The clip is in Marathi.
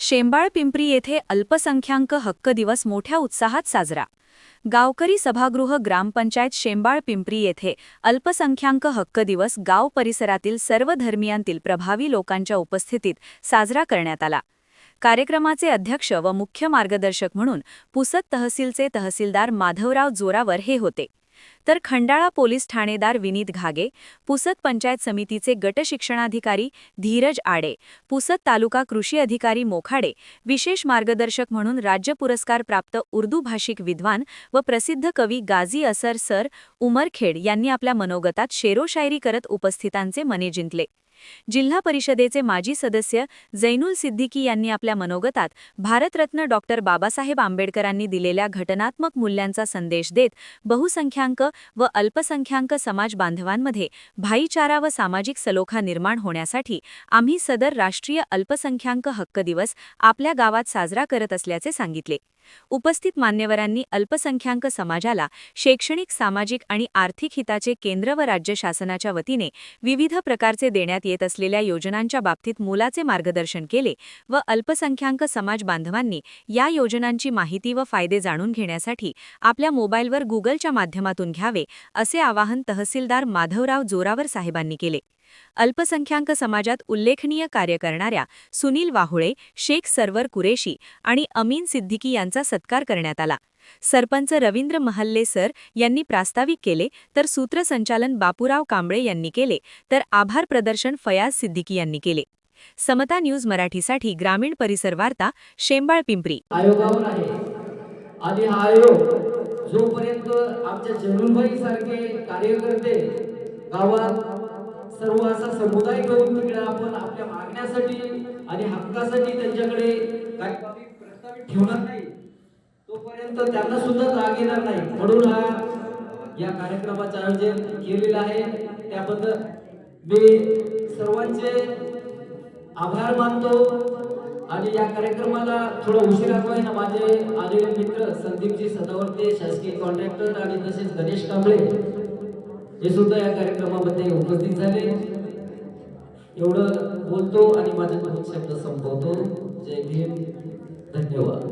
शेंबाळपिंपरी येथे अल्पसंख्याक हक्क दिवस मोठ्या उत्साहात साजरा। गावकरी सभागृह ग्रामपंचायत शेंबाळपिंपरी येथे अल्पसंख्याक हक्क दिवस गाव परिसरातील सर्व धर्मियांतील प्रभावी लोकांच्या उपस्थितीत साजरा करण्यात आला। कार्यक्रमाचे अध्यक्ष व मुख्य मार्गदर्शक म्हणून पुसद तहसीलचे तहसीलदार माधवराव जोरावर हे होते, तर खंडाळा पोलीस ठाणेदार विनीत घागे, पुसद पंचायत समितीचे गट शिक्षणाधिकारी धीरज आडे, पुसद तालुका कृषी अधिकारी मोखाडे, विशेष मार्गदर्शक म्हणून राज्य पुरस्कार प्राप्त उर्दू भाषिक विद्वान व प्रसिद्ध कवी गाझी असर सर उमरखेड यांनी आपल्या मनोगतात शेरोशायरी करत उपस्थितांचे मने जिंकले। जिल्हा परिषदेचे माजी सदस्य जैनुल सिद्दीकी यांनी आपल्या मनोगतात भारतरत्न डॉक्टर बाबासाहेब आंबेडकरांनी दिलेल्या घटनात्मक मूल्यांचा संदेश देत बहुसंख्याक व अल्पसंख्याक समाज बांधवांमध्ये भाईचारा व सामाजिक सलोखा निर्माण होण्यासाठी आम्ही सदर राष्ट्रीय अल्पसंख्याक हक्क दिवस आपल्या गावात साजरा करत असल्याचे सांगितले। उपस्थित मान्यवरांनी अल्पसंख्याक समाजाला शैक्षणिक, सामाजिक आणि आर्थिक हिताचे केंद्र व राज्य शासनाच्या वतीने विविध प्रकारचे देण्यात येत असलेल्या योजनांच्या बाबतीत मोलाचे मार्गदर्शन केले व अल्पसंख्याक समाज बांधवांनी या योजनांची माहिती व फायदे जाणून घेण्यासाठी आपल्या मोबाईलवर गुगलच्या माध्यमातून घ्यावे असे आवाहन तहसीलदार माधवराव जोरावर साहेबांनी केले। अल्पसंख्याक समाजात उल्लेखनीय कार्य करणाऱ्या सुनील वाहुळे, शेख सरवर कुरेशी आणि अमीन सिद्दीकी यांचा सत्कार करण्यात आला। सरपंच रवींद्र महल्ले सर यांनी प्रास्ताविक केले, तर सूत्रसंचालन बापूराव कांबळे यांनी केले, तर आभार प्रदर्शन फयाज सिद्दीकी यांनी केले। समता न्यूज मराठीसाठी ग्रामीण परिसर वार्ता शेंबाळपिंपरी। आयोगावर आहे आणि हा आयोग जोपर्यंत आमच्या जनुलबाई सारखे कार्यकर्ते गावात सर्व असा समुदाय करून तिकडे आपण आपल्या मागण्यासाठी आणि हक्कासाठी त्यांच्याकडे काही प्रस्तावित ठेवणार नाही, तोपर्यंत त्यांना सुद्धा जाग येणार नाही। म्हणून हा या कार्यक्रमाचं आयोजन केलेलं आहे, त्याबद्दल मी सर्वांचे आभार मानतो। आणि या कार्यक्रमाला थोडा उशिरा का होईना माझे आलेले मित्र संदीपजी सदावर्ते, शासकीय कॉन्ट्रॅक्टर आणि तसेच गणेश कांबळे हे सुद्धा या कार्यक्रमामध्ये उपस्थित झाले। एवढं बोलतो आणि माझे 2 शब्द संपवतो। जय भीम, धन्यवाद।